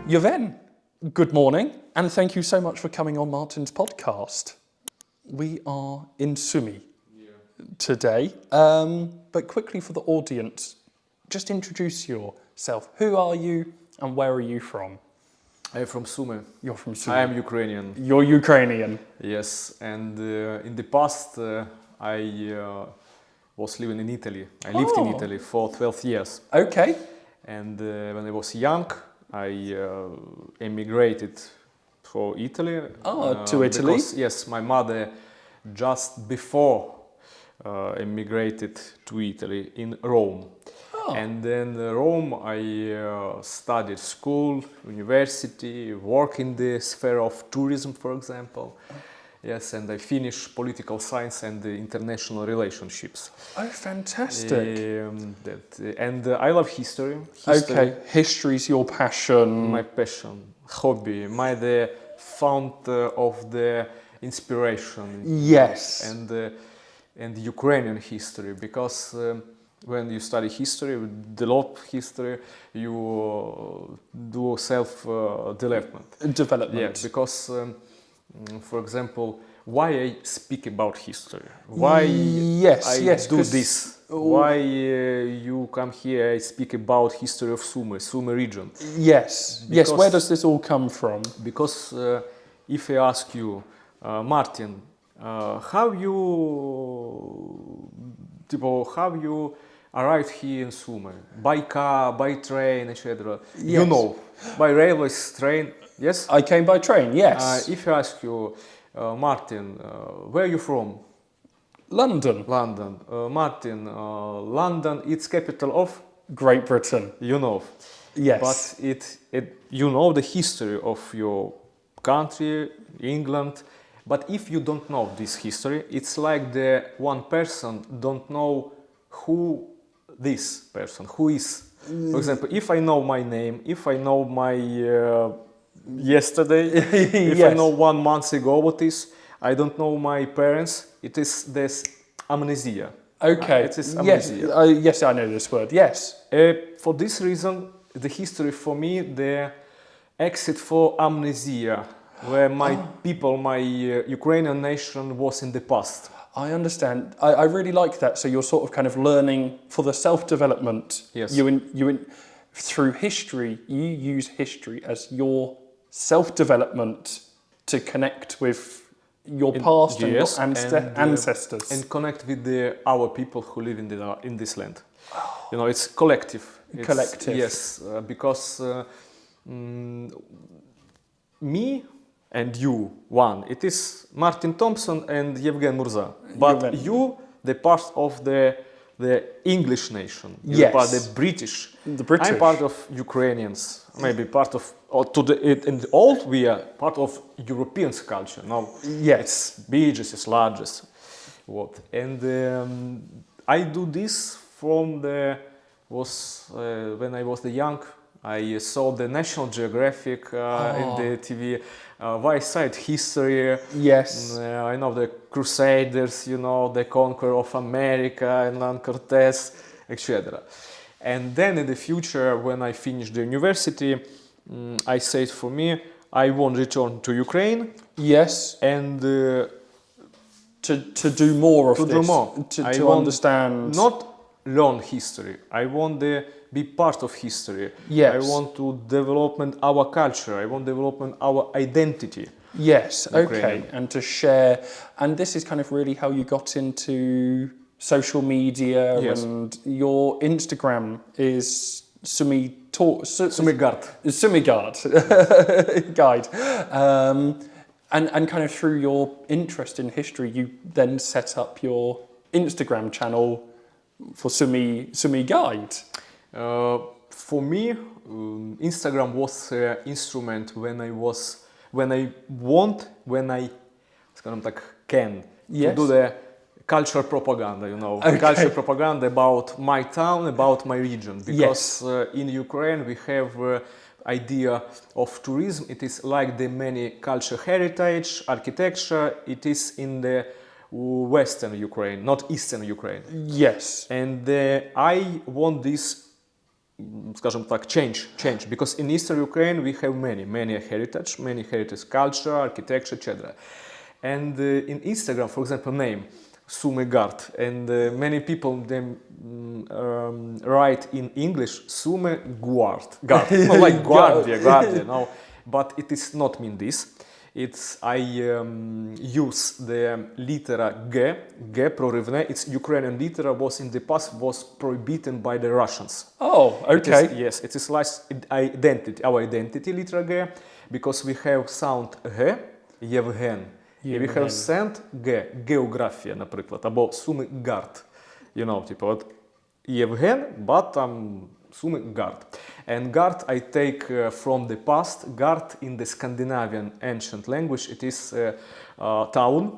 Yevhen, good morning, and thank you so much for coming on Martin's podcast. We are in Sumy today, but quickly for the audience, just introduce yourself. Who are you and where are you from? I'm from Sumy. You're from Sumy. I am Ukrainian. You're Ukrainian. Yes, and in the past I was living in Italy. I lived in Italy for 12 years. Okay. And when I was young, I emigrated for Italy. To Italy? Because, yes, my mother just before emigrated to Italy in Rome. And then Rome, I studied school, university, work in the sphere of tourism, for example. Yes, and I finished political science and international relationships. Oh, fantastic. And I love history. Okay, history's your passion. My passion, hobby, the fount of the inspiration. Yes. And Ukrainian history, because when you study history, develop history, you do self-development. Development. Yeah, because, for example, why I speak about history, why I do this, why you come here, I speak about history of Sumy region. Yes, yes, where does this all come from? Because if I ask you, Martin, how you arrived here in Sumy? By car, by train, etc. Yes. You know, by railway, train, yes? I came by train, yes. If I ask you, Martin, where are you from? London. London. Martin, London, it's capital of? Great Britain. You know. Yes. But you know the history of your country, England. But if you don't know this history, it's like the one person don't know who this person, who is. For example, if I know my name, if I know my yesterday, if I know 1 month ago what is, I don't know my parents, it is this amnesia. Okay. It is amnesia. Yes, I know this word, yes. For this reason, the history for me, the exit for amnesia, where my people, my Ukrainian nation was in the past. I understand. I really like that. So you're sort of kind of learning for the self-development. Yes. Through history, you use history as your self-development to connect with your past and your ancestors. And connect with our people who live in this land. You know, it's collective. Collective. Yes, because me and you, one. It is Martin Thompson and Yevhen Murza. But you, the part of the English nation. Yes. You are the British. The British. I'm part of Ukrainians. Maybe part of, in the old we are part of European culture. Now it's biggest, it's largest. What? And I do this from when I was young. I saw the National Geographic in the TV, White Side history. Yes. I know the Crusaders, you know, the conqueror of America, Hernán Cortés, etc. And then in the future, when I finished the university, I said for me, I want to return to Ukraine. Yes. And to do more of this. Do more. To understand. Not learn history. I want to be part of history. Yes. I want to develop our culture. I want to develop our identity. Yes, Ukrainian. okay, and to share. And this is kind of really how you got into social media. Yes. And your Instagram is Sumigard. Guide. And kind of through your interest in history, you then set up your Instagram channel for Sumy Guide. For me, Instagram was an instrument when I can to do the cultural propaganda, you know, cultural propaganda about my town, about my region, because in Ukraine we have idea of tourism. It is like the many culture heritage, architecture. It is in the Western Ukraine, not Eastern Ukraine. Yes. And I want this скажем так, change, because in Eastern Ukraine we have many heritage culture, architecture, etc. And in Instagram, for example, name Sumy Gard, and many people them write in English Sumy Guard, no, like Guardia, no, but it is not mean this. It's I use the litera G prorivne. It's Ukrainian litera was in the past was prohibited by the Russians. Oh, okay. Yes, it is like identity, our identity litera G, because we have sound G, Yevhen. І we have sound G, географія, наприклад, або Sumy Gard. You know, типу, от Євген, but Sumy Gard. And Gard I take from the past. Gard in the Scandinavian ancient language, it is town.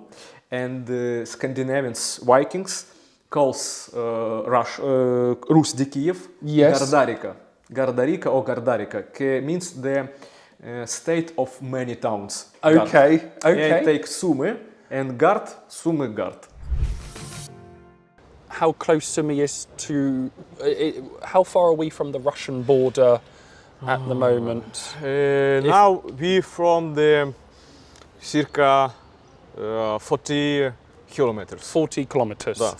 And the Scandinavians, Vikings, calls Rus de Kiev, Yes. Gardarika. Gardarika or Gardarika means the state of many towns. Okay, Gard. okay. I take Sumy and Gard, Sumy Gard. How close Sumy is to... how far are we from the Russian border at the moment? Now we from the circa 40 kilometers. 40 kilometers. Да.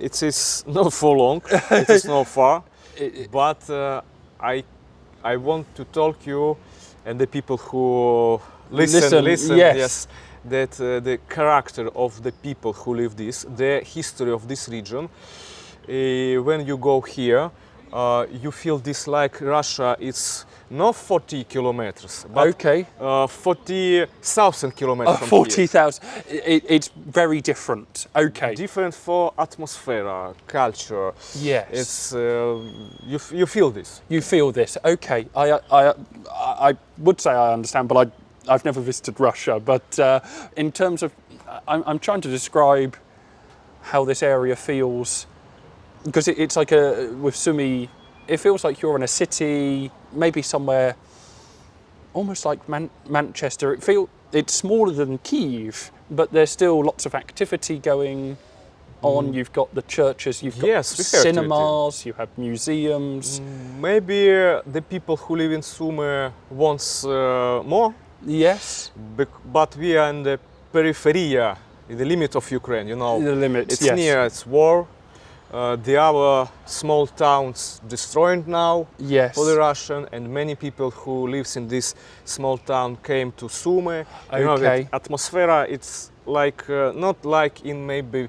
It is not for long, it is not far, but I want to talk you and the people who listen, yes. that the character of the people who live this, the history of this region. When you go here, you feel this like Russia. It's not 40 kilometers, but Okay. 40,000 kilometers from 40,000. It's very different. Okay. here. Different for atmosphere, culture. Yes. It's you feel this. You feel this. Okay. I would say I understand, but I've never visited Russia. But in terms of, I'm trying to describe how this area feels, because it's like with Sumy, it feels like you're in a city, maybe somewhere almost like Manchester. It's smaller than Kyiv, but there's still lots of activity going on. You've got the churches, you've got Yes, we have cinemas, you have museums. Maybe the people who live in Sumy wants more, Yes. but we are in the periphery, in the limit of Ukraine. You know, The limits, it's yes. near, it's war. The other small towns destroyed now Yes. for the Russian, and many people who lives in this small town came to Sumy. You know, Okay. the atmosphere, it's like not like in maybe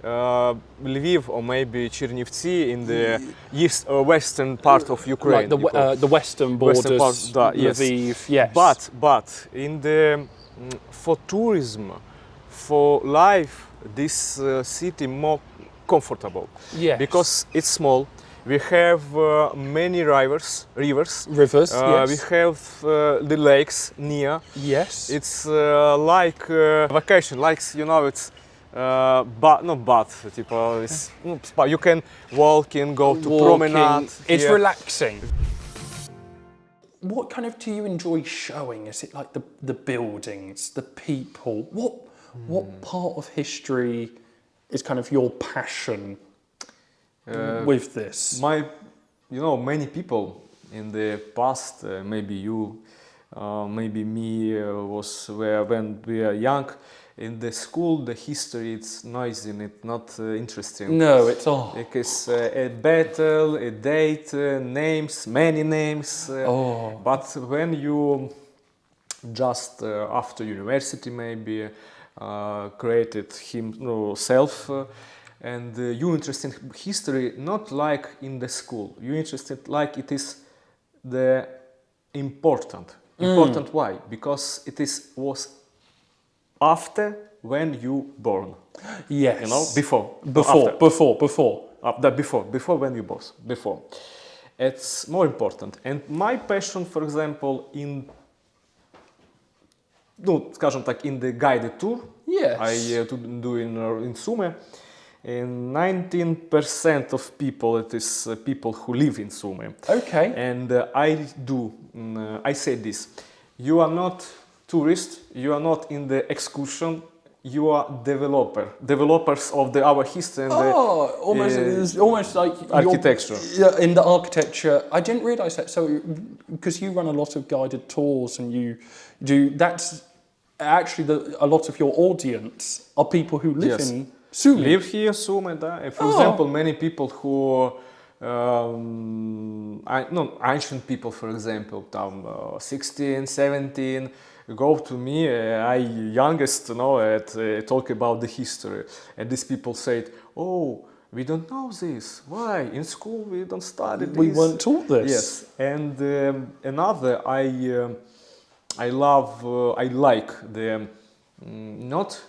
Lviv or maybe Chernivtsi in the east or western part of Ukraine. Like the western borders, Western part, yes. Lviv, yes. But in the for tourism, for life, this city more comfortable. Yes. Because it's small. We have many rivers. Rivers, We yes. have the lakes near. Yes. It's like vacation, like you know, it's but not but. Tipo, it's, you can walk and go to promenade. It's here. relaxing. What kind of do you enjoy showing? Is it like the buildings, the people? What part of history is kind of your passion with this? Many people in the past, maybe you, maybe me, when we are young, in the school, the history, it's noisy and it's not interesting. No, it's all. Because a battle, a date, names, many names. But when you just after university maybe created himself, and you interested in history, not like in the school. You interested like it is the important. Important why? Because it was after when you born. Yes. You know, before. Before when you born. Before. It's more important. And my passion, for example, in the guided tour, Yes. I do in Sumy. And 19% of people, it is people who live in Sumy. Okay. And I say this: you are not tourist, you are not in the excursion, you are developers of our history and It's almost like architecture. Yeah, in the architecture. I didn't realise that. So, because you run a lot of guided tours and you do, that's actually a lot of your audience are people who live in Sumy. Live here in Sumy, да. For example, many people who, ancient people, for example, 16, 17, go to me, youngest, talk about the history. And these people said, oh, we don't know this. Why? In school we don't study this. We weren't taught this. Yes. And another, I like the not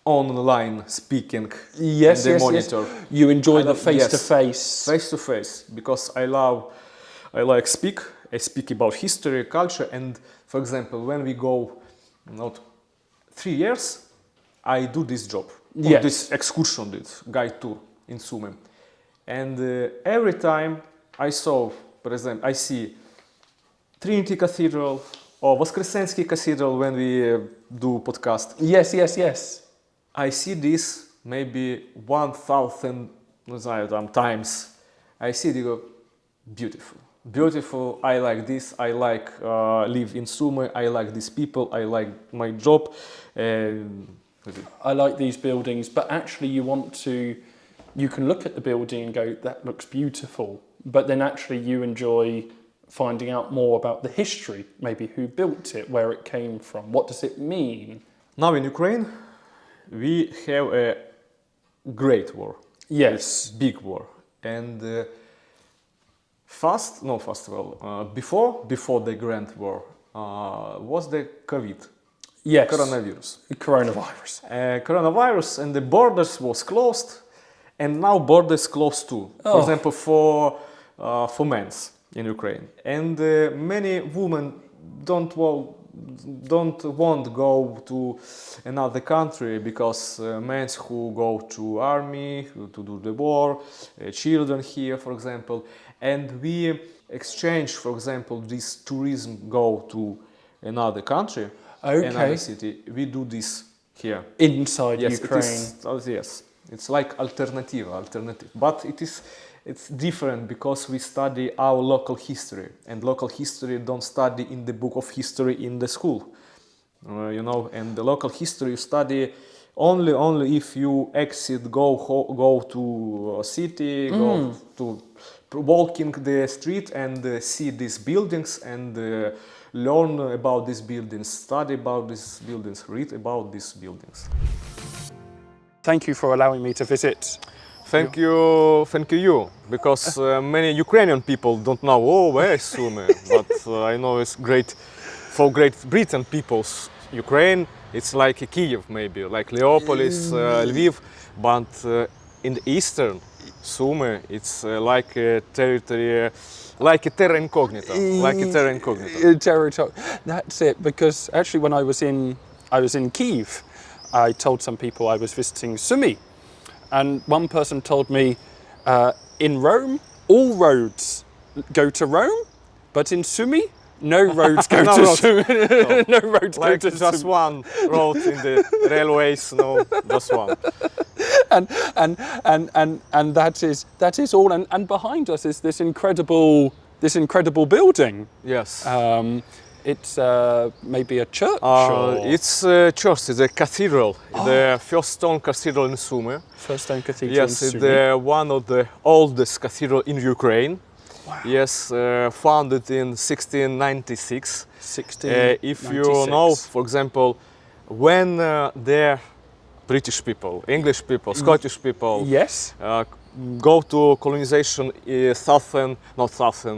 online speaking in the monitor. Yes. You enjoy the face-to-face. Face-to-face, because I like I speak about history, culture, and for example, when we go 3 years, I do this job, this excursion, this guide tour in Sumy. And every time I saw, for example, I see Trinity Cathedral or Voskresensky Cathedral when we do podcast. Yes. I see this maybe 1,000 times. I see it go, beautiful. I like this. I like live in Sumy. I like these people. I like my job. I like these buildings, but actually you can look at the building and go, that looks beautiful. But then actually you enjoy finding out more about the history, maybe who built it, where it came from, what does it mean? Now in Ukraine, we have a great war. Yes. Big war. And before the Grand War, was the COVID. Yes. Coronavirus. Coronavirus, and the borders was closed, and now borders closed too. For example, for men in Ukraine. And many women don't want to go to another country because men who go to army to do the war, children here, for example, and we exchange, for example, this tourism go to another country, another city. We do this here inside Ukraine. It's like alternative, but it's different because we study our local history, and local history don't study in the book of history in the school, and the local history you study only if you go to a city, go to walking the street and see these buildings and learn about these buildings, study about these buildings, read about these buildings. Thank you for allowing me to visit. Thank you, because many Ukrainian people don't know, where is Sumy? But I know it's great for Great Britain peoples. Ukraine, it's like Kiev maybe, like Leopolis, Lviv, but in the eastern Sumy, it's like a territory, like a terra incognita, That's it, because actually when I was in Kiev, I told some people I was visiting Sumy. And one person told me, in Rome, all roads go to Rome, but in Sumy, no roads go to Sumy. No roads go to Sumy. Just one road in the railways, just one. And that is all. And behind us is this incredible building. Yes. It's maybe a church. It's a church. It's a cathedral. The first stone cathedral in Sumy. First stone cathedral. Yes, in Sumy. it's one of the oldest cathedral in Ukraine. Wow. Yes, founded in 1696. 1696. If you know, for example, when the British people, English people, Scottish people, yes, go to colonization in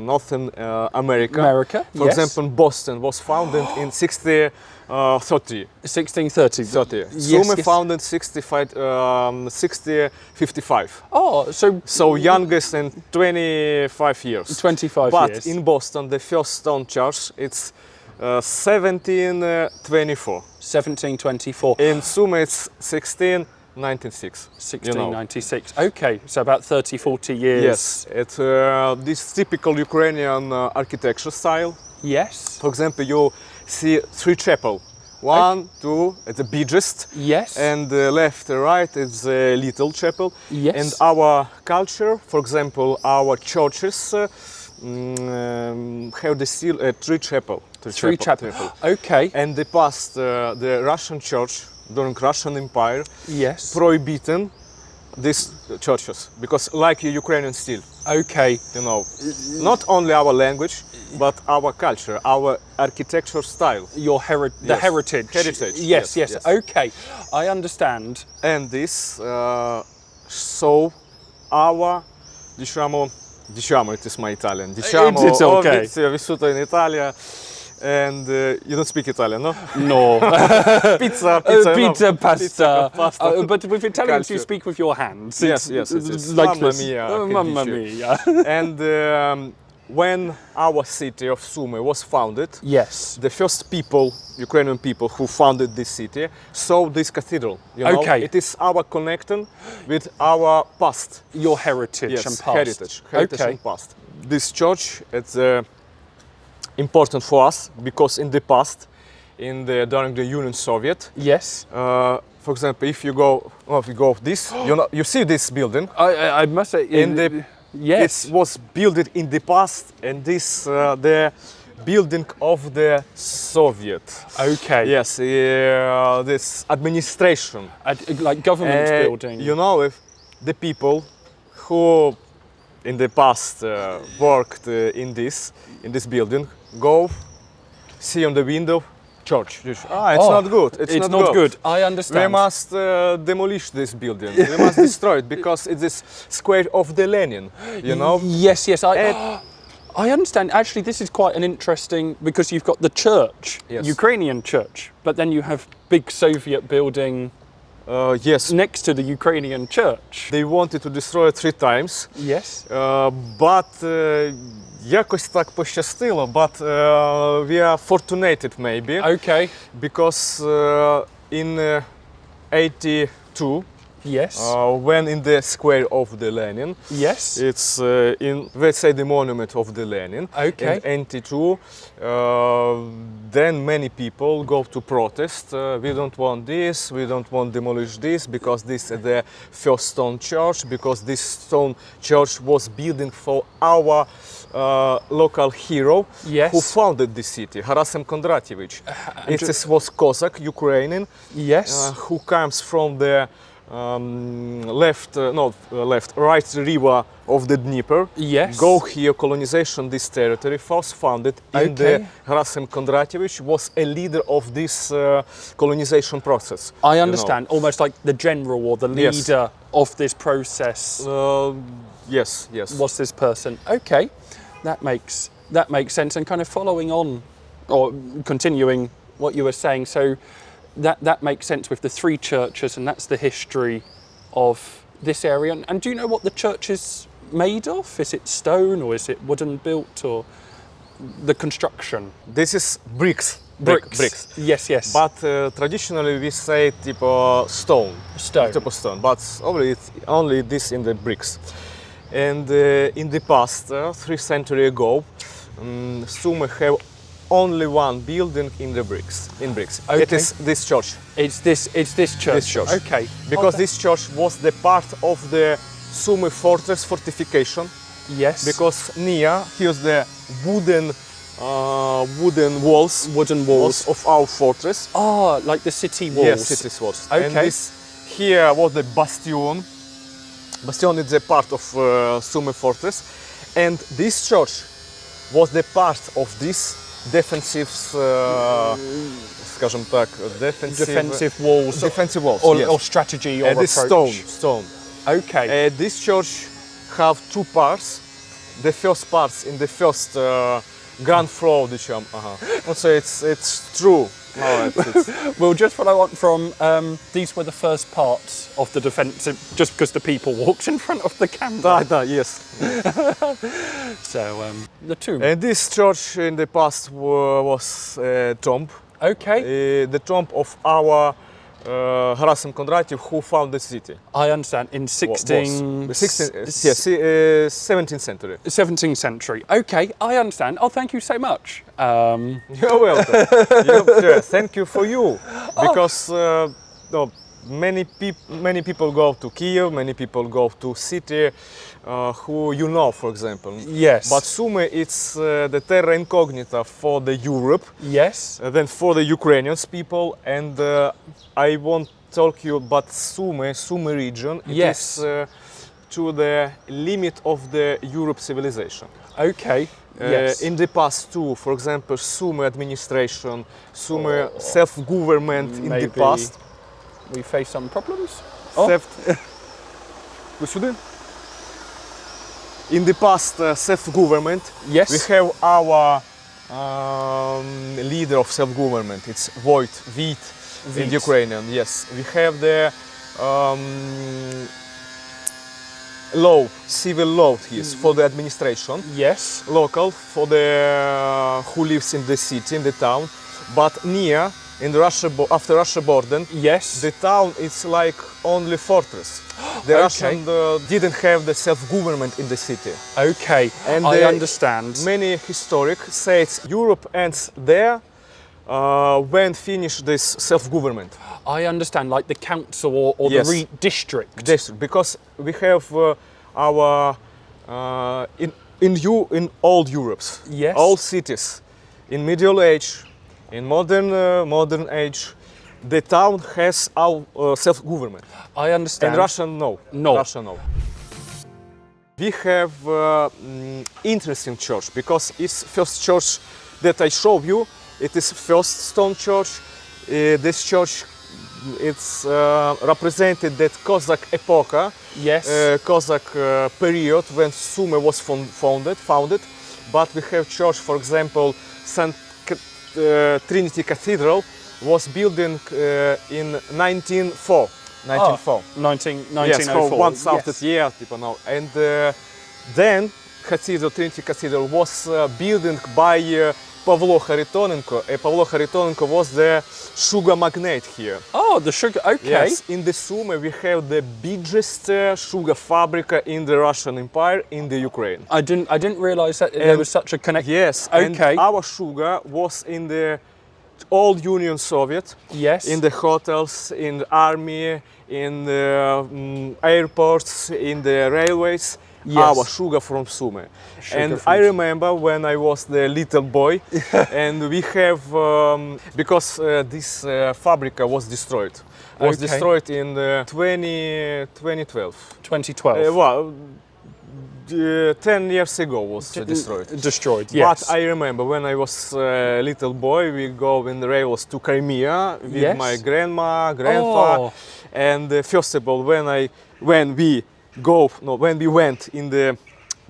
Northern America. For example, Boston was founded in 1630. 1630. Sumy founded 1655. So youngest in 25 years. 25 but years. But in Boston, the first stone church, it's 1724. 1724. In Sumy, it's 1696. 1696. Okay, so about 30, 40 years. Yes, it's this typical Ukrainian architecture style. Yes. For example, you see 3 chapels One, two, it's the biggest. Yes. And left and right is a little chapel. Yes. And our culture, for example, our churches have the still three chapel. Three chapel. Okay. And the past, the Russian church during Russian Empire, Yes. prohibited these churches because like Ukrainian still. Okay. You know, not only our language, but our culture, our architecture style. Your the heritage. Heritage. Yes, yes. Okay. I understand. And this so our diciamo, it is my Italian. Diciamo, It's okay. Vissuto in Italia. And you don't speak Italian, no? No. Pizza, Pizza, pasta. pasta. But with Italians, you Culture. speak with your hands. Yes, It's yes. like Mamma this. mia, Oh, che mamma dici? mia. And when our city of Sumy was founded, Yes. the first people, Ukrainian people who founded this city, saw this cathedral. You know? Okay. It is our connection with our past. Your heritage Yes, and past. heritage Okay. and past. This church, it's important for us because in the past, during the Union Soviet, Yes. for example, if you go this, you see this building. I must say, yes. It was built in the past, and this the building of the Soviet. Okay. Yes, this administration. Like government building. You know, if the people who in the past worked in this building go see on the window church. It's not good. It's not good. I understand. We must demolish this building. We must destroy it because it is square of the Lenin. You know. Yes, yes. I understand. Actually, this is quite an interesting because you've got the church, Yes. Ukrainian church, but then you have big Soviet building Yes. next to the Ukrainian church. They wanted to destroy it 3 times. Yes. But якось так пощастило, but we are fortunate maybe Okay. because in 82 Yes. when in the square of the Lenin, Yes. it's in, let's say, the monument of the Lenin. Okay. In 82, then many people go to protest. We don't want this. We don't want demolish this because this is the first stone church. Because this stone church was building for our local hero Yes. who founded the city, Harasem Kondratyevich. It was Cossack, Ukrainian, Yes. who comes from the right river of the Dnieper. Yes. Go here, colonization this territory, first founded in the Okay. Harasem Kondratyevich was a leader of this colonization process. I understand. Almost like the general or the Yes. leader of this process Yes, yes. was this person. Okay. That makes sense. And kind of following on or continuing what you were saying, so that makes sense with the 3 churches, and that's the history of this area. And do you know what the church is made of? Is it stone or is it wooden built, or the construction? This is bricks. Bricks. Yes, yes. But traditionally we say tipo stone. Stone. Tipo stone. But only this in the bricks. And in the past, 3 centuries ago, Sumy have only one building in the bricks. Okay. It is this church. It's this church. This church. Okay. Because this church was the part of the Sumy fortress fortification. Yes. Because near here's the wooden walls. Wooden walls. Of our fortress. Ah, like the city walls. Yes, city walls. Okay. And this here was the bastion. Bastion is a part of Sumy fortress, and this church was the part of this defensive, скажем так, Defensive walls. Defensive walls. Or, yes. or strategy or And this approach. stone. Okay. This church have 2 parts. The first parts in the first ground floor, diciamo. So it's true. No, it's We'll just follow on from these were the first parts of the defensive, just because the people walked in front of the camera. yes. So the tomb. And this church in the past was a tomb. Okay. The tomb of our Gerasim Kondratiev, who founded the city. I understand. In 17th century. 17th century. Okay, I understand. Oh, thank you so much. You're welcome. Thank you for you, because no, many people go to Kiev, many people go to city who you know, for example. Yes. But Sumy, it's the terra incognita for the Europe. Yes. Then for the Ukrainians people, and I won't talk you about Sumy region. It Yes. is to the limit of the Europe civilization. Okay. Yes. In the past too, for example, Sumy administration, Sumy self-government in the past. We face some problems. In the past, self-government. Yes. We have our leader of self-government. It's Vit in Ukrainian. Yes. We have the law, civil law here for the administration. Yes. Local for the who lives in the city, in the town, but near in the after Russia border. Yes. The town is like only fortress. The Russian didn't have the self-government in the city. Okay, and I understand. Many historic says Europe ends there when finish this self-government. I understand, like the council or Yes. the district. Because we have our in old Europes, Yes. all cities, in Middle Age, in modern age, the town has our self-government. I understand. And Russia no. No. Russia no. We have interesting church because it's first church that I show you. It is first stone church. This church, it's represented that Cossack epoch. Yes. Cossack period when Sumy was founded. But we have church, for example, St. Trinity Cathedral was built in 1904. 1904. Yes, for 1000 Yes. years, and then Trinity Cathedral was built by Pavlo Kharitonenko. Pavlo Kharitonenko was the sugar magnate here. Oh, the sugar. Okay. Yes, in the Sumy we have the biggest sugar fabrica in the Russian Empire in the Ukraine. I didn't realize that there was such a connection. Yes. Okay. And our sugar was in the old Union Soviet. Yes. In the hotels, in the army, in the airports, in the railways. Yes. Our sugar from Sumy. And I remember when I was the little boy, and we have because this fabrica was destroyed. Was destroyed in 2012. 2012. Well, 10 years ago was destroyed. Destroyed, yes. But I remember when I was a little boy, we go in the rails to Crimea with my grandma, grandpa, and first of all, when we went in the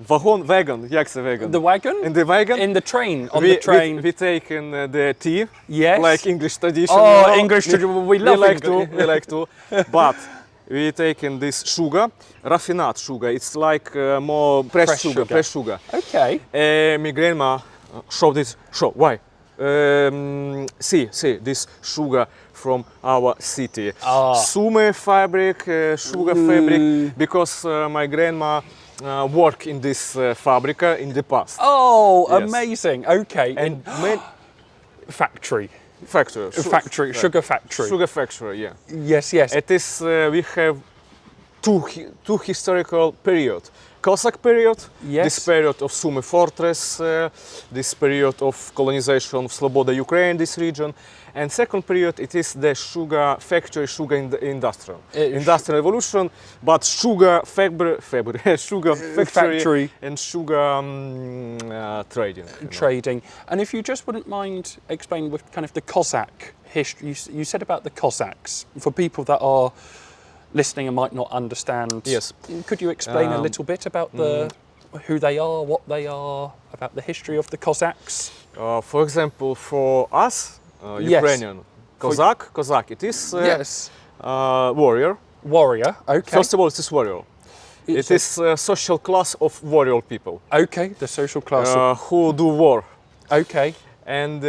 wagon, The wagon? In the wagon? In the train, the train. We taken the tea, Yes. like English tradition. Oh, English tradition, we love like English. to, we like to. But we taken this sugar, raffinate sugar. It's like more pressed sugar. Okay. My grandma why? See this sugar from our city. Sumy fabric, sugar fabric, because my grandma worked in this fabrica in the past. Oh, Yes. amazing. Okay. And factory. Factory, Sugar factory. Sugar factory, yeah. Yes, yes. It is, we have two historical periods. Cossack period, Yes. this period of Sumy fortress, this period of colonization of Sloboda Ukraine, this region, and second period it is the sugar factory, sugar industrial revolution, but sugar sugar factory and sugar trading. Trading. And if you just wouldn't mind explaining with kind of the Cossack history, you said about the Cossacks, for people that are listening and might not understand. Yes. Could you explain a little bit about who they are, what they are, about the history of the Cossacks? For example, for us, Ukrainian, Cossack, it is warrior. Warrior, okay. First of all, it is warrior. It is a social class of warrior people. Okay, the social class. Who do war. Okay. and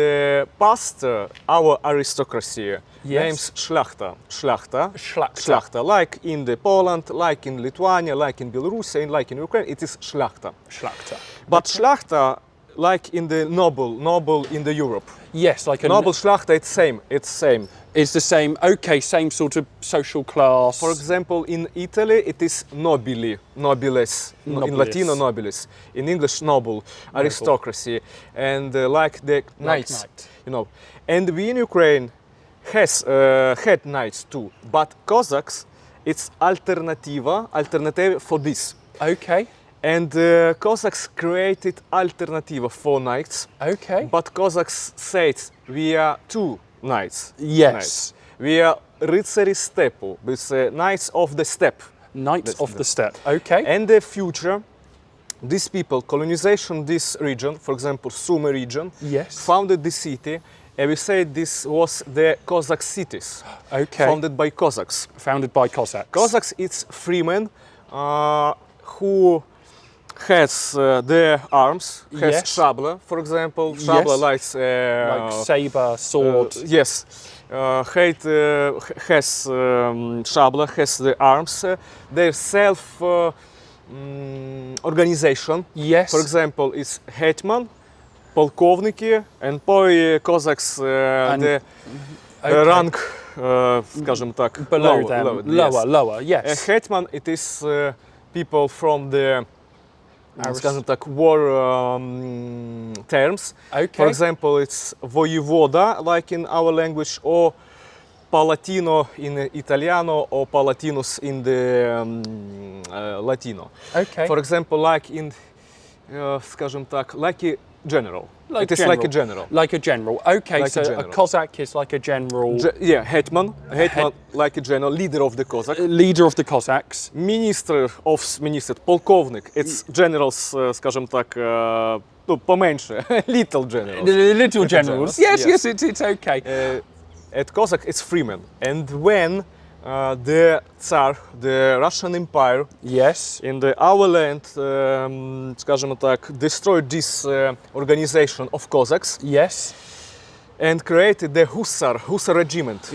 past our aristocracy names Szlachta. Szlachta. Like in the Poland, like in Lithuania, like in Belarus, and like in Ukraine, it is Szlachta. Szlachta. But Szlachta, like in the noble in the Europe. Yes, like a Noble Szlachta, it's same. It's the same. Okay, same sort of social class. For example, in Italy, it is nobili, nobiles. In Latino, nobilis. In English, noble, aristocracy, and like the knights, you know. And we in Ukraine had knights too, but Cossacks, it's alternative for this. Okay. And Cossacks created alternative for knights. Okay. But Cossacks said we are two knights. Yes. Knights. We are Rycery Stepu, with knights of the steppe. Knights of the steppe. Okay. And the future, these people, colonization this region, for example, Sumy region, Yes. founded this city. And we say this was the Cossack cities, Okay. founded by Cossacks. Founded by Cossacks. Cossacks, it's freemen who has their arms, has Yes. szabla, for example. Szabla Yes. Like saber, sword. Yes, has szabla, has the arms, their self organization. Yes. For example, it's hetman, полковники, and Cossacks the Okay. rank, скажем так, Below them. Lower. Yes. Hetman, it is people from the скажем так, war terms. Okay. For example, it's voivoda, like in our language, or palatino in Italiano, or palatinus in the Latino. Okay. For example, like in, скажем так, like a general. Like it is like a general. Like a general. Okay, Like so a a general. Cossack is like a general. Yeah, hetman, like a general, leader of the Cossack. Leader of the Cossacks. Minister, полковник, it's generals, скажем так, ну, поменьше, little generals. The little generals. Yes, Yes. it's okay. At Cossack, it's freemen. And when the Tsar, the Russian Empire, Yes. in our land, скажем так, destroyed this organization of Cossacks Yes. and created the Hussar regiment.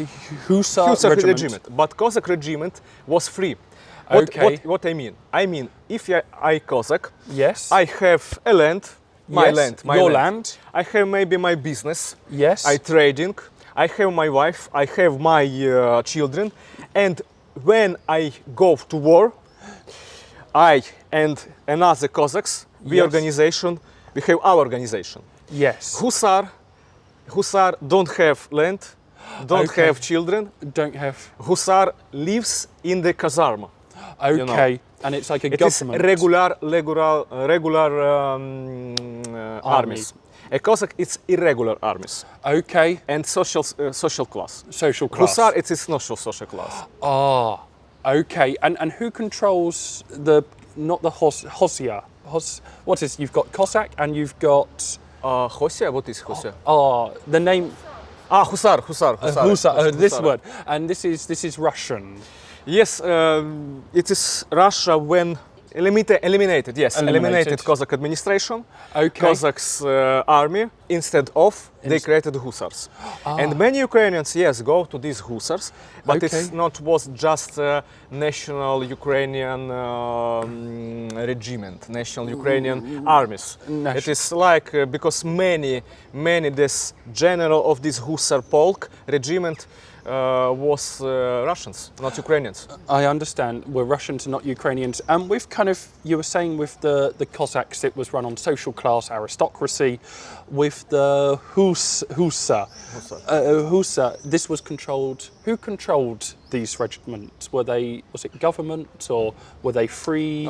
Hussar regiment. But Cossack regiment was free. Okay. What I mean? I mean, if I Cossack, Yes. I have a land, my Yes, land, my your land. land. I have maybe my business. Yes. I trading. I have my wife. I have my children. And when I go to war, I and another Cossacks, we Yes. organization, we have our organization. Yes. Hussar don't have land, don't Okay. have children. Don't have. Hussar lives in the kasarma. Okay. And it's like a It is government. regular armies. A Cossack, it's irregular armies Okay. and social class. Social class. Hussar, it is not social class. Ah. Okay. And who controls the not the Hosia? What is you've got Cossack and you've got Hosia, what is Hosia? the name Hussar. this word, and this is Russian. Yes, it is Russia when eliminated. Yes, eliminated Cossack administration. Okay. Cossacks army instead of they created Hussars. And many Ukrainians, yes, go to these Hussars, but Okay. it's not was just national Ukrainian regiment, national Ukrainian armies. It is like because many this general of this Hussar polk regiment was Russians, not Ukrainians. I understand. We're Russians, not Ukrainians. And with you were saying with the Cossacks, it was run on social class aristocracy. With the Hussar, this was controlled. Who controlled these regiments? Was it government or were they free?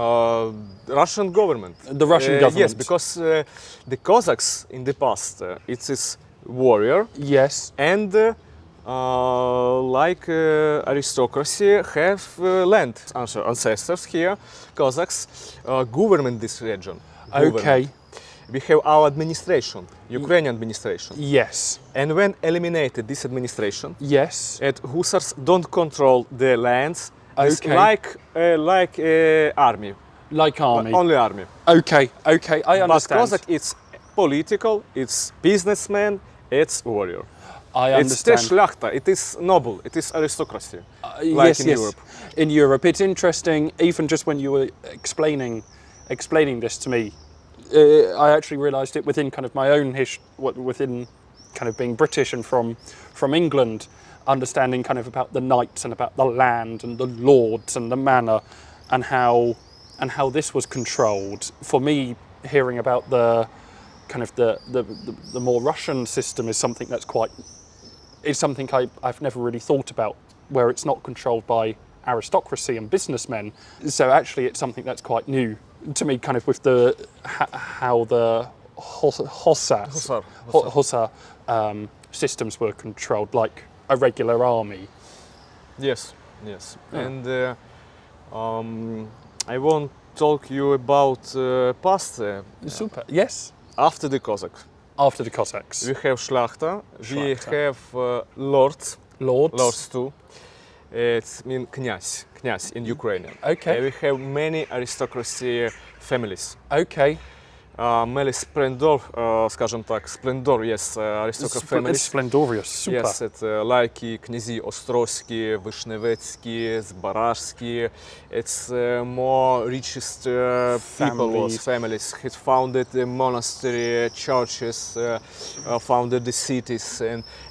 Russian government. The Russian government. Yes, because the Cossacks in the past, it is warrior Yes. and like aristocracy have land. Ancestors here, Cossacks, government this region. Okay. We have our administration, Ukrainian administration. Yes. And when eliminated this administration, Yes. Hussars don't control the lands. It's Okay. like army, Like army. only army. Okay. I But understand. Cossack, it's political, it's businessman, it's warrior. I It's the understand. szlachta, it is noble, it is aristocracy, like Yes, in yes. Europe. In Europe, it's interesting. Even just when you were explaining this to me, I actually realised it within kind of my own within kind of being British and from England, understanding kind of about the knights and about the land and the lords and the manor, and how this was controlled. For me, hearing about the kind of the more Russian system is something I've never really thought about, where it's not controlled by aristocracy and businessmen. So actually it's something that's quite new to me, kind of with how the Hussar systems were controlled, like a regular army. Yes. And I won't talk you about past. Super. Yes. After the Cossacks. After the Cossacks. We have szlachta, we Szlachta. have lords Lords. too. It means kнязь in Ukrainian. Okay. We have many aristocracy families. Okay. Many splendor, скажем так, splendor, yes, aristocrat It's families. splendorous. Super. Yes, it's like князі Острозькі, Вишневецькі, Збаражські. It's more richest families. He founded the monastery, churches, founded the cities,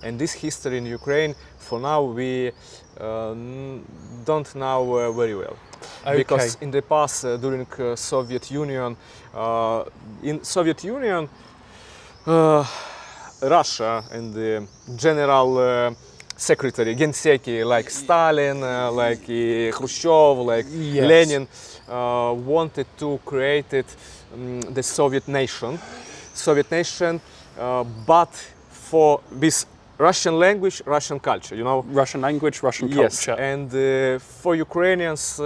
and this history in Ukraine, for now, we don't know very well. Okay. Because in the past, during Soviet Union, Russia and the general secretary, Genseki, like Stalin, like Khrushchev, like Yes. Lenin, wanted to create the Soviet nation, but for this Russian language, Russian culture, you know. Russian language, Russian Yes, culture. and for Ukrainians,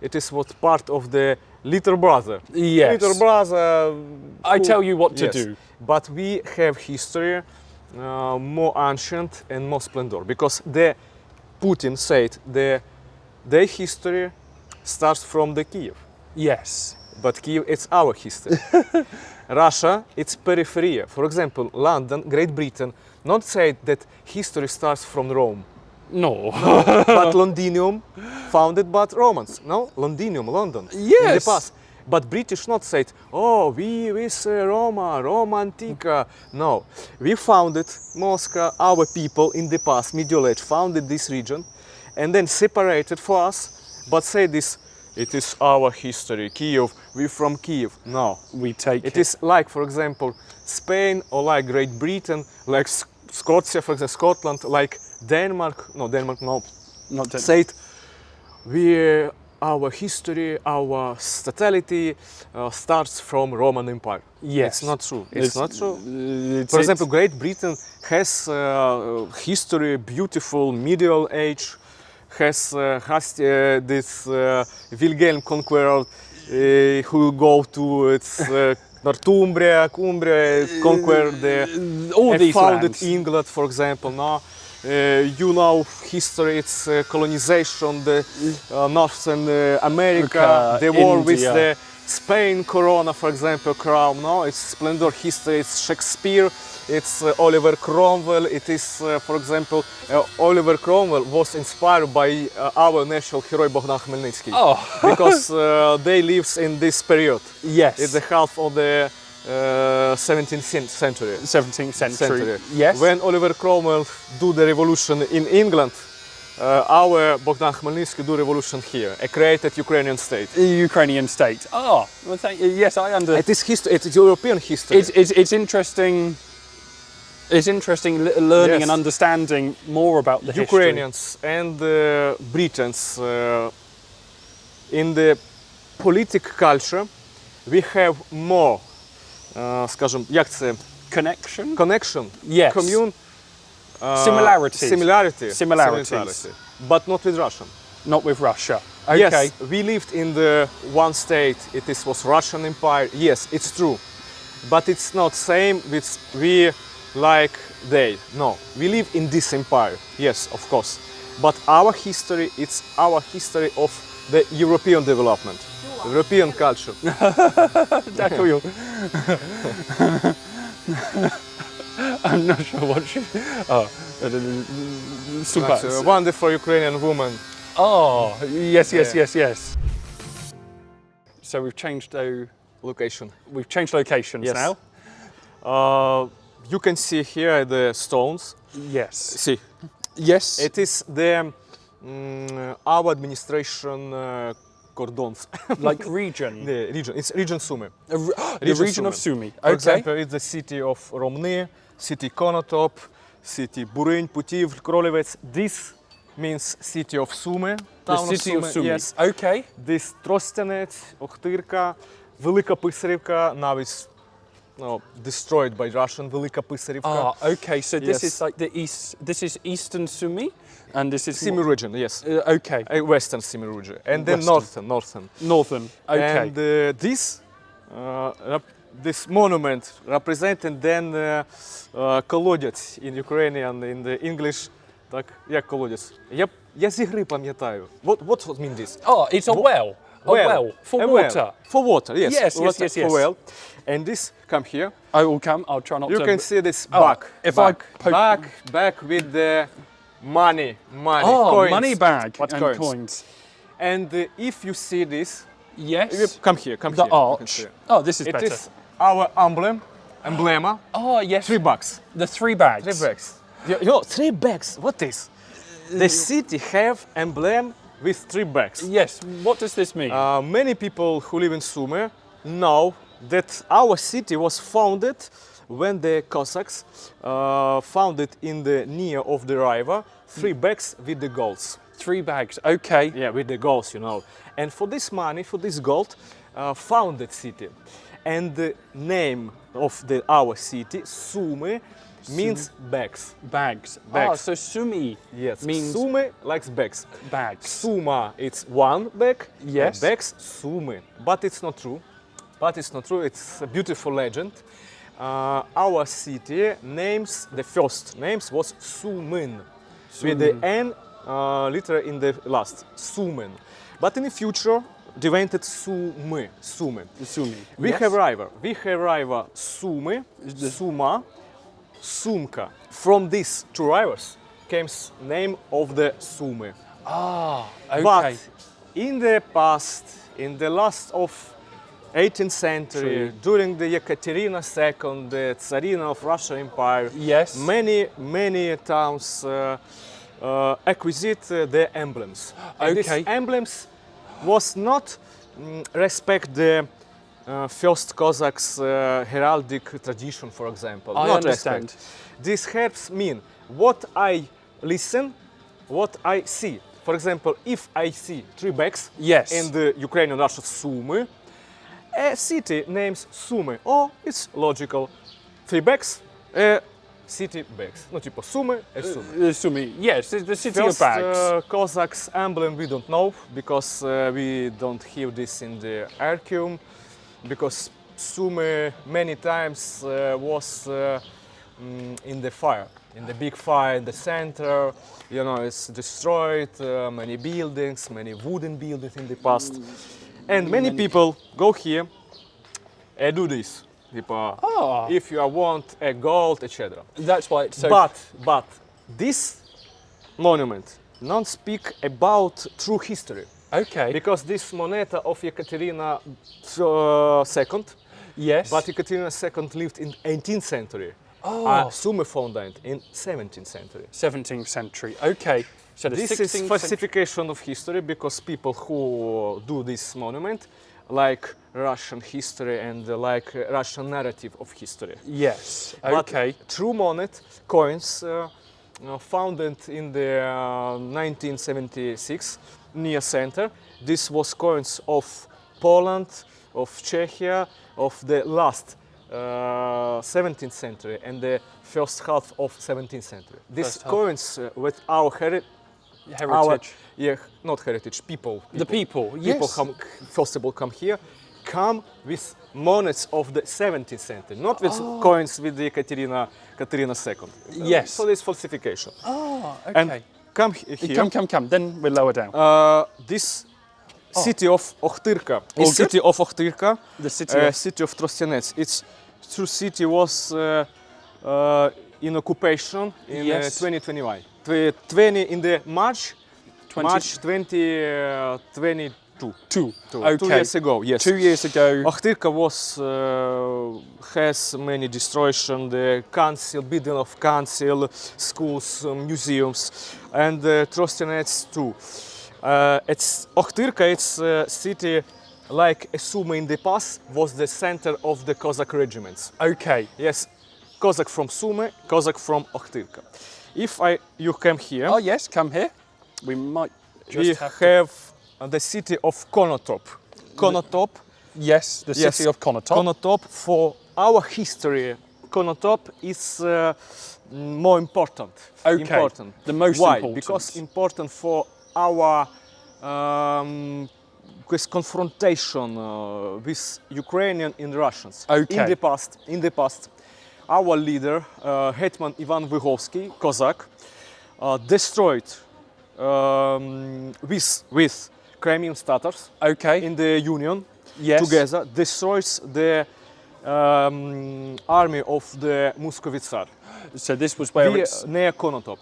it is what part of the little brother. Yes. Little brother. I tell you what to Yes. do. But we have history more ancient and more splendor, because the Putin said their history starts from the Kiev, Yes. but Kiev it's our history. Russia, it's periphery. For example, London, Great Britain, not said that history starts from Rome, No. but Londinium founded by Romans. No, Londinium, London. In the Yes. past. But British not said, oh, we with Roma Antica. No, we founded Moscow, our people in the past, Middle Age, founded this region, and then separated for us, but say this, it is our history, Kiev, we from Kiev. No, We take it is like, for example, Spain, or like Great Britain, like Scotia, for example, Scotland, like Denmark, no, not to, said, our history, our totality starts from Roman Empire. Yes. It's not true. It's not true. It's- For example, Great Britain has history, beautiful Middle Age, has this Wilhelm Conqueror who go to its Northumbria, Cumbria, conquer all and these founded lands. England, for example. No, you know history. It's colonization, the Northern America, the war with India. the Spain, Corona, for example, crown. No, it's splendor history. It's Shakespeare. It's Oliver Cromwell. It is, for example, Oliver Cromwell was inspired by our national hero Bogdan Khmelnytsky, Oh. because they lives in this period. Yes. It's the half of the 17th century. 17th century. Yes. When Oliver Cromwell do the revolution in England, our Bogdan Khmelnytsky do revolution here, created Ukrainian state. The Ukrainian state. Oh, well, thank you. Yes, I understand. It is history. It's European history. It's interesting. It's interesting learning Yes. and understanding more about the history. Ukrainians and Britons in the political culture we have more, скажем, як це, Connection. connection, Yes. commune, Similarities. similarity, but not with Russian. Not with Russia. Okay. Yes, we lived in the one state. Was Russian Empire. Yes, it's true, but it's not same with we like they. No, we live in this empire. Yes, of course, but our history. It's our history of the European development, European culture. Дякую. I'm not sure what she... Oh, super. That's a wonderful Ukrainian woman. Oh, yes, yes, Yeah. yes, yes. So we've changed Location. locations Yes. now. You can see here the stones. Yes. See, Yes. it is the our administration cordons. Like region. The region. It's region Sumy. The region of Sumy. For Okay. example, it's the city of Romny, city Konotop, city Burynь, Putivl, Krolevets. This means city of Sumy. The Town city of Sumy. Yes. Okay. This Trostianets, Ochtyrka, Velika Pysarivka, now it's destroyed by Russian. Velika Pysarivka. Ah, okay. So this Yes. is like the east. This is eastern Sumy, and this is Sumy region, yes. okay. Western Sumy region. And then Western. northern. Northern. Okay. And this monument representing then колодязь in Ukrainian, in the English. Так, як колодязь? Я з ігри пам'ятаю. What mean this? Oh, it's a well. A well for A water. well. For water, yes. Yes, yes, Water yes, for yes. well. And this, come here. I will come. I'll try not You to. can see this Oh, bag. if I Back with the money, Oh, coins. money bag What and coins? coins. And if you see this, Yes. come here. The You can arch. see. Oh, this is It better. is our emblema. Oh, yes. $3. The 3 bags. $3. Yo, $3. What is? The city have emblem with 3 bags. Yes. What does this mean? Many people who live in Sumy know that our city was founded when the Cossacks founded in the near of the river 3 bags with the golds. 3 bags. Okay. Yeah, with the golds, you know. And for this money, for this gold, founded city. And the name of our city, Sumy, means bags. Bags. Bags. Ah, so Sumy Yes, means Sumy likes bags. bags. Suma, it's 1 bag. Yes. And bags, Sumy. But it's not true. It's a beautiful legend. Our city names, the first names was Sumin. With the N letter in the last. Sumin. But in the future, invented Sumy. Sumy. We Yes. have river Sumy, Suma, Sumka. From these 2 rivers came name of the Sumy. Ah, okay. But in the past, in the last of 18th century, during the Ekaterina II, the Tsarina of Russian Empire, Yes. many towns acquisite the emblems. And Okay. these emblems was not respect the first Cossacks heraldic tradition, for example. I Not understand. respect. These herbs mean what I listen, what I see. For example, if I see 3 bags Yes. in the Ukrainian Russian Sumy, a city names Sumy. Oh, it's logical. 3 bags, city bags. No, tipo Sumy, Sumy. Sumy. Yes, the city First of bags. Cossacks emblem we don't know because we don't hear this in the archive. Because Sumy many times was in the fire, in the big fire in the center. You know, it's destroyed, many buildings, many wooden buildings in the past. And many people go here and do this. If you want a gold, etc. That's why it's so. But this monument don't speak about true history. Okay. Because this moneta of Ekaterina II, Yes. but Ekaterina II lived in 18th century. Sumy founded in 17th century. 17th century. Okay. So the This 16th is century. falsification of history because people who do this monument like Russian history and like Russian narrative of history. Yes. But Okay. true monet coins founded in the 1976 near center. This was coins of Poland, of Czechia, of the last 17th century and the first half of 17th century. These First half. coins with our Heritage. not heritage, people. The people. People Yes. first of all come here, come with monets of the 17th century, not with coins with the Ekaterina II. Yes. So this falsification. Oh, okay. And come here. Come. Then we'll lower down. This city of Ochtyrka. All good. City of Ochtyrka. The city of- city of Trostianets. It's true city was in occupation in Yes. 2021. 20 in the March 2022. Two. 2 Okay. years ago, yes. 2 years ago. Ohtirka was has many destruction, the council, building of council, schools, museums, and Trostianets too. It's Ohtirka, it's a city like Sumy in the past was the center of the Cossack regiments. Okay. Yes, Cossack from Sumy, Cossack from Ohtirka. If you come here, Oh yes, come here. We might we just have the city of Konotop. Konotop. Yes, the city of Konotop. Konotop, for our history, Konotop is more important. Okay, Important. the most Why? important. Because important for our this confrontation with Ukrainian and Russians. Okay. In the past, our leader, Hetman Ivan Vygovsky, Cossack, destroyed with Crimean Tatars Okay. in the Union. Yes. Together destroys the army of the Muscovy Tsar. So this was where We it's near Konotop.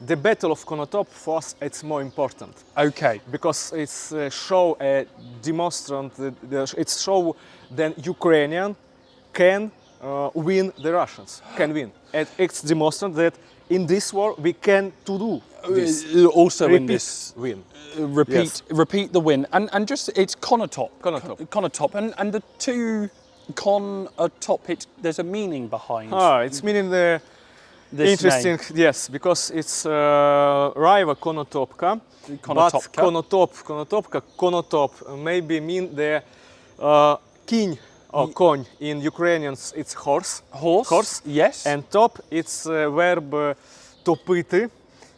The battle of Konotop for us it's more important okay. because it's show a demonstrant. It's show that Ukrainian can win the Russians. Can win. And it's demonstrant that in this war we can to do this. Also in Repeat this win. repeat the win and just it's Konotop. Konotop. Konotop and the two Konotop. There's a meaning behind. It's meaning the This interesting, name. yes, because it's Raiva Konotopka, but Konotop maybe mean the king or konь in Ukrainians. It's horse. Horse. Yes. And top it's verb topiti.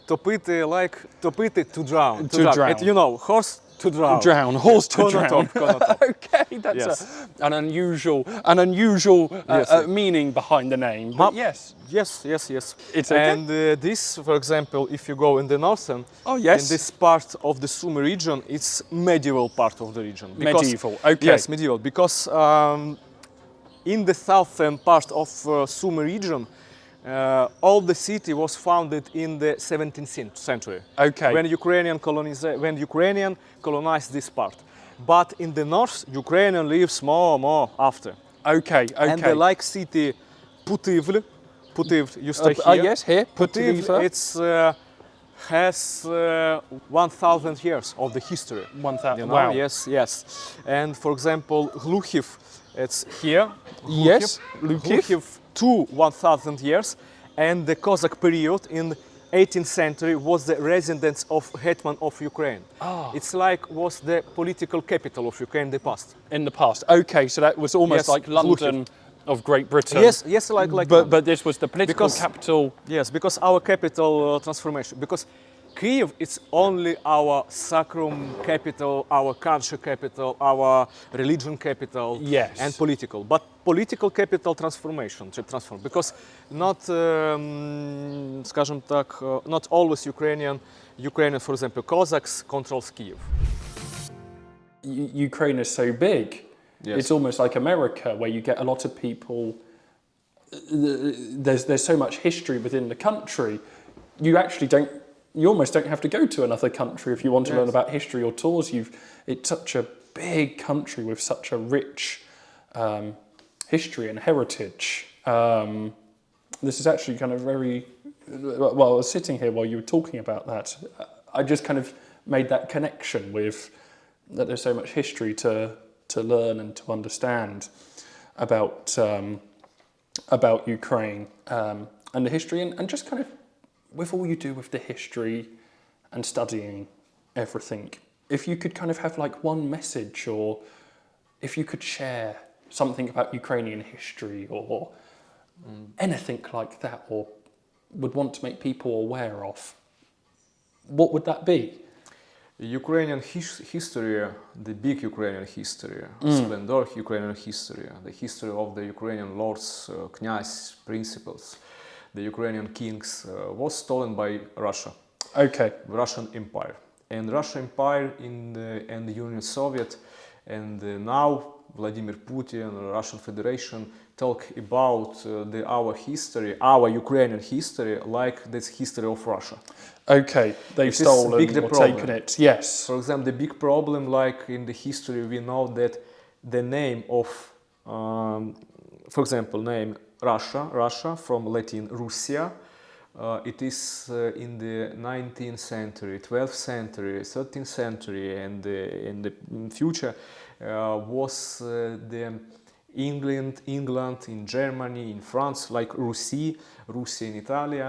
Topiti like topiti to drown. To drown. You know, horse to drown. Drown. Horse to drown. Konotop. Okay, that's Yes. an unusual Yes. meaning behind the name. But yes. Yes. It's okay. And this, for example, if you go in the northern, Oh, yes. in this part of the Sumy region, it's medieval part of the region. Medieval, okay. Yes, medieval, because in the southern part of Sumy region, all the city was founded in the 17th century. Okay. When Ukrainian colonized this part. But in the north, Ukrainian lives more after. Okay. And the like city Putivl, you stay here. Yes, here. Putivl, it's has 1,000 years of the history. 1,000. You know? Wow. Yes. And for example, Gluchiv, it's here. Yes, Gluchiv. Gluchiv, 1,000 years. And the Cossack period in 18th century was the residence of Hetman of Ukraine. It's like was the political capital of Ukraine in the past. In the past. Okay, so that was almost Yes, like London of Great Britain. Yes, like But this was the political capital. Yes, because our capital transformation. Because Kyiv is only our sacrum capital, our culture capital, our religion capital, Yes. and political. But political capital transformation, because not, скажем так, not always Ukrainian, for example, Cossacks controls Kyiv. Ukraine is so big. Yes. It's almost like America, where you get a lot of people. There's so much history within the country. You almost don't have to go to another country if you want to learn about history or tours. It's such a big country with such a rich history and heritage. This is actually kind of very. Well, I was sitting here while you were talking about that. I just kind of made that connection with that. There's so much history to learn and to understand about Ukraine and the history and just kind of with all you do with the history and studying everything, if you could kind of have like one message, or if you could share something about Ukrainian history or anything like that, or would want to make people aware of, what would that be? Ukrainian history, the big Ukrainian history, splendor Ukrainian history, the history of the Ukrainian lords, knyaz, principals, the Ukrainian kings, was stolen by Russia. Okay. Russian Empire. And Russian Empire and the Union Soviet, and now Vladimir Putin, Russian Federation, talk about our history, our Ukrainian history, like this history of Russia. Okay, they've stolen or taken it. Yes. For example, the big problem, like in the history, we know that the name of, for example, name Russia from Latin Russia, it is in the 19th century, 12th century, 13th century, and in the future was the England, in Germany, in France, like Russia in Italy.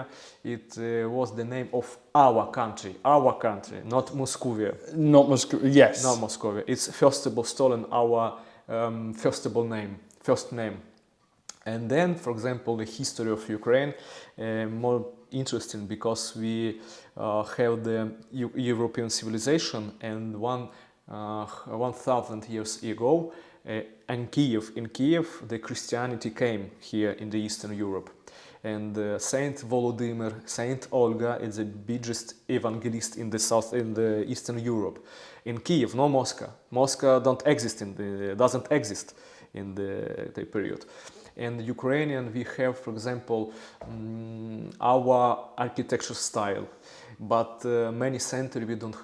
It was the name of our country, not Moscovia. Not Moscow. Yes. Not Moscovia. It's first of all stolen our first name. And then, for example, the history of Ukraine, more interesting because we have the European civilization, and 1,000 years ago, in Kiev, the Christianity came here in the Eastern Europe. And Saint Volodymyr, Saint Olga is the biggest evangelist in the Eastern Europe. In Kiev, no Moscow. Moscow doesn't exist in the period. And Ukrainian, we have, for example, our architecture style, but many centuries we don't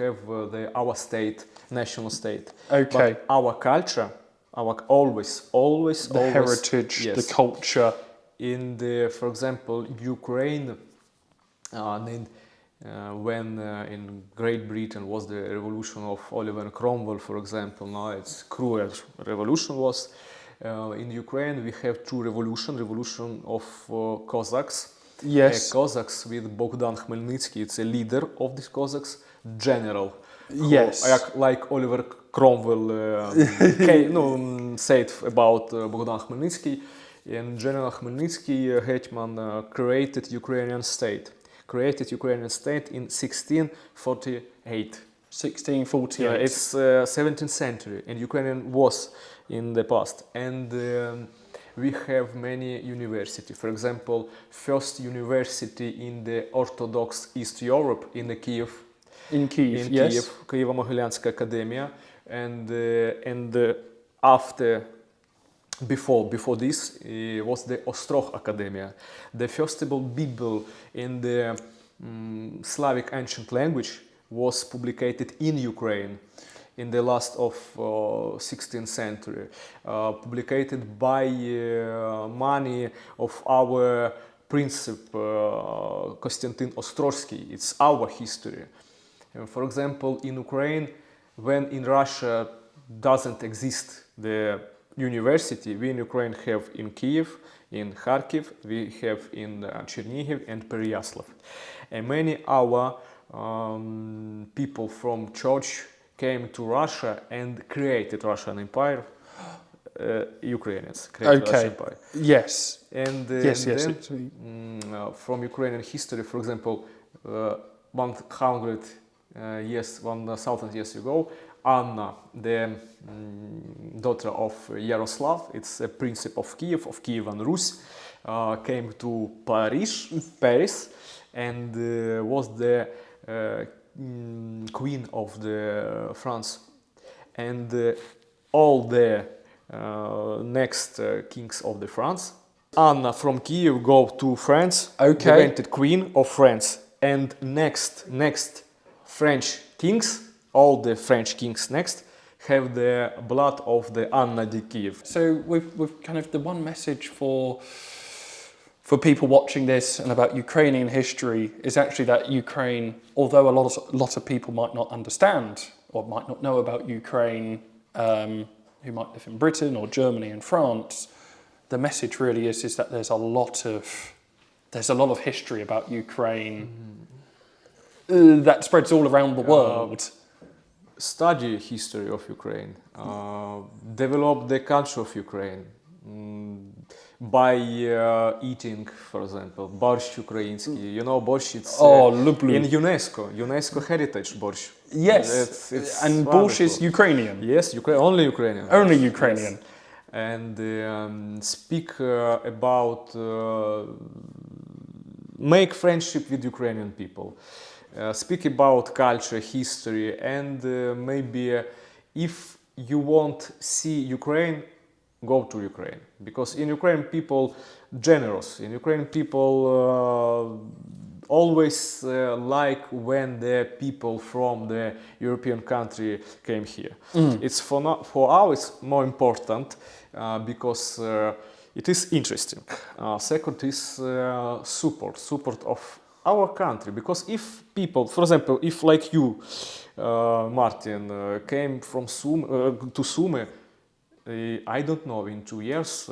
have our state, national state. Okay. But our culture, always the heritage, yes. The culture. In the, for example, Ukraine, when in Great Britain was the revolution of Oliver Cromwell, for example, now it's cruel revolution was. In Ukraine we have two revolution of Cossacks. Yes. Cossacks with Bogdan Khmelnytsky, it's a leader of these Cossacks, general. Yes. Like Oliver Cromwell said about Bogdan Khmelnytsky, and General Khmelnytsky, Hetman, created Ukrainian state in 1648. 1648. Yeah, it's 17th century, and Ukrainian was in the past. And we have many universities. For example, first university in the Orthodox East Europe in the Kiev. In Kiev, yes. Kiev, Kievo-Mogilянska Academia, and after. Before this was the Ostrog Academia. The first Bible in the Slavic ancient language was publicated in Ukraine in the last of 16th century, publicated by money of our Principe Konstantin Ostrogsky. It's our history. For example, in Ukraine, when in Russia doesn't exist the university, we in Ukraine have in Kiev, in Kharkiv, we have in Chernihiv and Pereyaslav. And many our people from church came to Russia and created Russian Empire. Ukrainians created Russian Empire. Yes. And, yes. From Ukrainian history, for example, 1,000 years ago, Anna, the daughter of Yaroslav, it's a Principe of Kiev and Rus, came to Paris, and was the queen of the France. And all the next kings of the France, Anna from Kiev go to France, evented queen of France, and next French kings, all the French kings next, have the blood of the Anna de Kiev. So we've kind of the one message for people watching this and about Ukrainian history is actually that Ukraine, although a lot of people might not understand or might not know about Ukraine, who might live in Britain or Germany and France, the message really is that there's a lot of history about Ukraine that spreads all around the world. Study history of Ukraine, develop the culture of Ukraine by eating, for example, борщ ukrainsky. You know, борщ, it's in UNESCO heritage борщ. Yes, and borщ is Ukrainian. Yes, only Ukrainian. Only Ukrainian. Yes. And speak about make friendship with Ukrainian people. speak about culture, history, and maybe if you want see Ukraine, go to Ukraine, because in Ukraine people generous. In Ukraine people always like when the people from the European country came here. It's for us it's more important because it is interesting. Second is support of our country, because if people, for example, if like you, Martin, came from to Sumy, I don't know, in 2 years,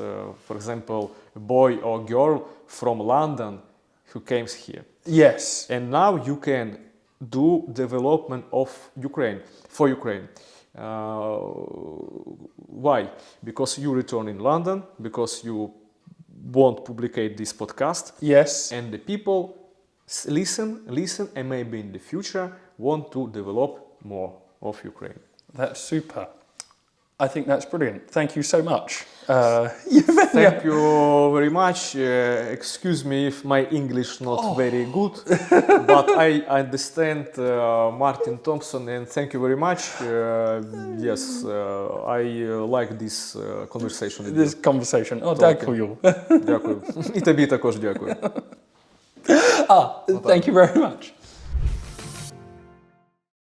for example, a boy or girl from London who came here. Yes. And now you can do development of Ukraine, for Ukraine. Why? Because you return in London, because you won't publicate this podcast. Yes. And the people listen, and maybe in the future want to develop more of Ukraine. That's super. I think that's brilliant. Thank you so much. Thank you very much. Excuse me if my English not very good, but I understand Martin Thompson, and thank you very much. Yes, I like this conversation. This conversation. Oh, дякую. Дякую. І тобі також дякую. Thank you very much.